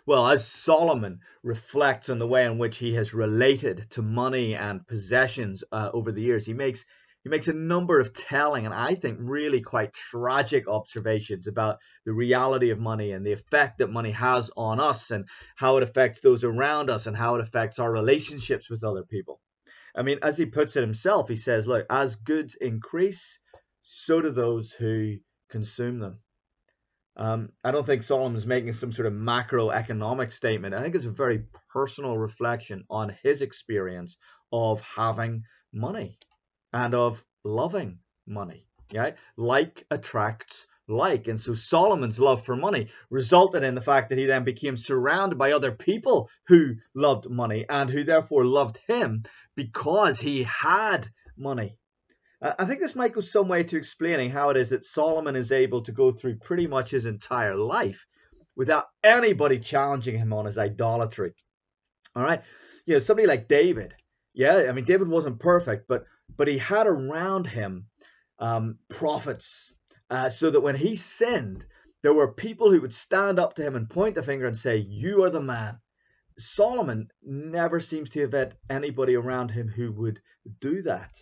Well, as Solomon reflects on the way in which he has related to money and possessions over the years, he makes a number of telling and I think really quite tragic observations about the reality of money and the effect that money has on us and how it affects those around us and how it affects our relationships with other people. I mean, as he puts it himself, he says, look, as goods increase, so do those who consume them. I don't think Solomon's making some sort of macroeconomic statement. I think it's a very personal reflection on his experience of having money and of loving money. Yeah, like attracts like, and so Solomon's love for money resulted in the fact that he then became surrounded by other people who loved money and who therefore loved him because he had money. I think this might go some way to explaining how it is that Solomon is able to go through pretty much his entire life without anybody challenging him on his idolatry. All right, somebody like David. Yeah, I mean David wasn't perfect, but he had around him prophets, so that when he sinned, there were people who would stand up to him and point the finger and say, "You are the man." Solomon never seems to have had anybody around him who would do that.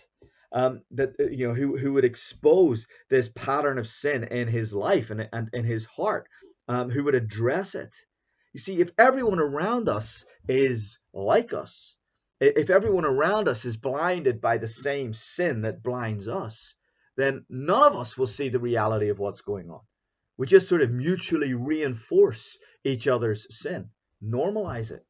Who would expose this pattern of sin in his life and in his heart, who would address it. You see, if everyone around us is like us, if everyone around us is blinded by the same sin that blinds us, then none of us will see the reality of what's going on. We just sort of mutually reinforce each other's sin, normalize it.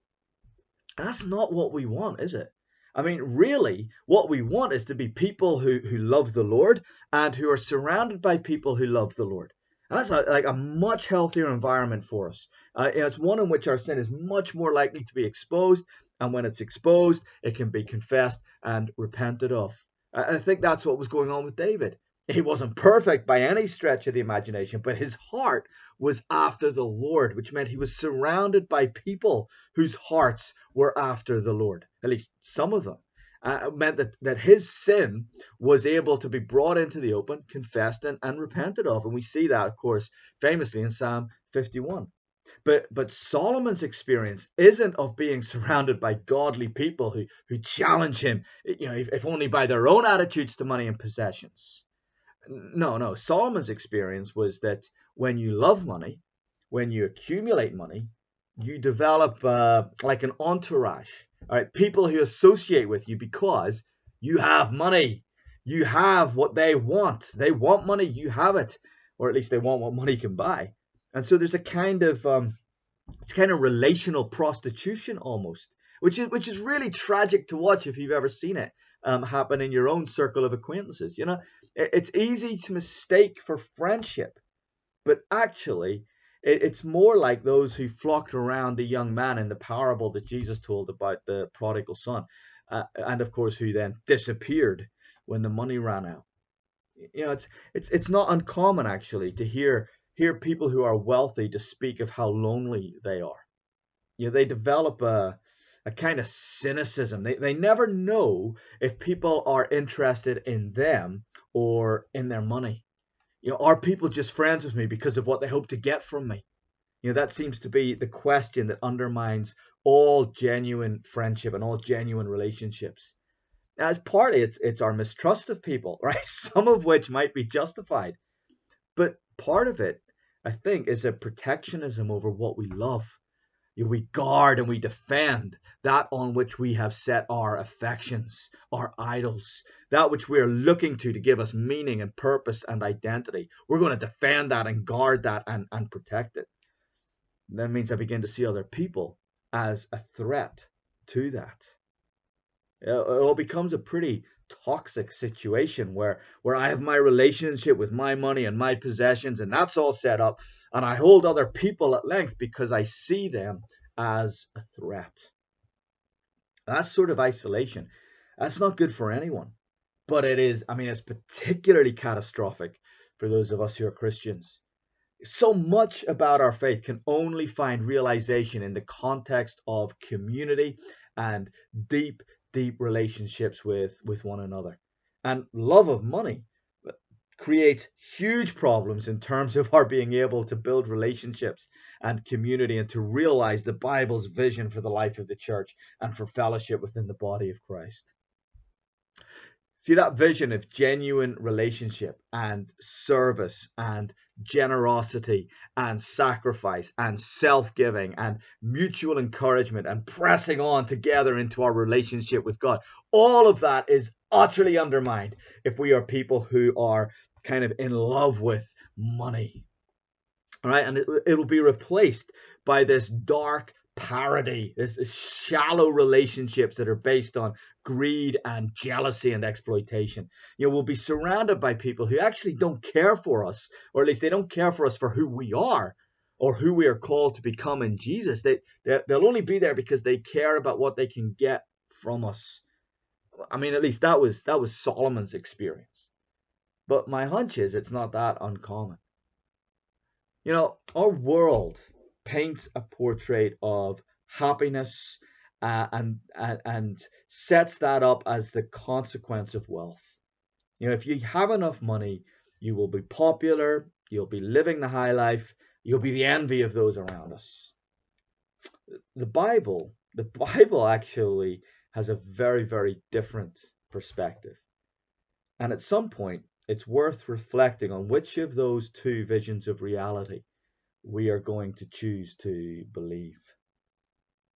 That's not what we want, is it? I mean, really, what we want is to be people who love the Lord and who are surrounded by people who love the Lord. That's like a much healthier environment for us. It's one in which our sin is much more likely to be exposed, and when it's exposed, it can be confessed and repented of. I think that's what was going on with David. He wasn't perfect by any stretch of the imagination, but his heart was after the Lord, which meant he was surrounded by people whose hearts were after the Lord, at least some of them. It meant that his sin was able to be brought into the open, confessed, and repented of. And we see that, of course, famously in Psalm 51. But Solomon's experience isn't of being surrounded by godly people who challenge him, if only by their own attitudes to money and possessions. No. Solomon's experience was that when you love money, when you accumulate money, you develop like an entourage. All right, people who associate with you because you have money. You have what they want. They want money. You have it, or at least they want what money can buy. And so there's a kind of it's kind of relational prostitution almost, which is really tragic to watch if you've ever seen it happen in your own circle of acquaintances. It's easy to mistake for friendship, but actually, it's more like those who flocked around the young man in the parable that Jesus told about the prodigal son, and of course, who then disappeared when the money ran out. It's not uncommon actually to hear people who are wealthy to speak of how lonely they are. They develop a kind of cynicism. They never know if people are interested in them or in their money. Are people just friends with me because of what they hope to get from me? That seems to be the question that undermines all genuine friendship and all genuine relationships. As partly it's our mistrust of people, right? Some of which might be justified, but part of it, I think, is a protectionism over what we love. We guard and we defend that on which we have set our affections, our idols, that which we are looking to give us meaning and purpose and identity. We're going to defend that and guard that and protect it. That means I begin to see other people as a threat to that. It all becomes a pretty toxic situation where I have my relationship with my money and my possessions, and that's all set up, and I hold other people at length because I see them as a threat. That's sort of isolation. That's not good for anyone, but it's particularly catastrophic for those of us who are Christians. So much about our faith can only find realization in the context of community and deep relationships with one another. And love of money creates huge problems in terms of our being able to build relationships and community and to realize the Bible's vision for the life of the church and for fellowship within the body of Christ. See, that vision of genuine relationship and service and generosity and sacrifice and self-giving and mutual encouragement and pressing on together into our relationship with God. All of that is utterly undermined if we are people who are kind of in love with money. All right, and it will be replaced by this dark parody, this shallow relationships that are based on greed and jealousy and exploitation. We'll be surrounded by people who actually don't care for us, or at least they don't care for us for who we are or who we are called to become in Jesus. They'll only be there because they care about what they can get from us. I mean, at least that was Solomon's experience. But my hunch is it's not that uncommon. Our world paints a portrait of happiness and sets that up as the consequence of wealth. If you have enough money, you will be popular, you'll be living the high life, you'll be the envy of those around us. The Bible actually has a very, very different perspective. And at some point, it's worth reflecting on which of those two visions of reality we are going to choose to believe.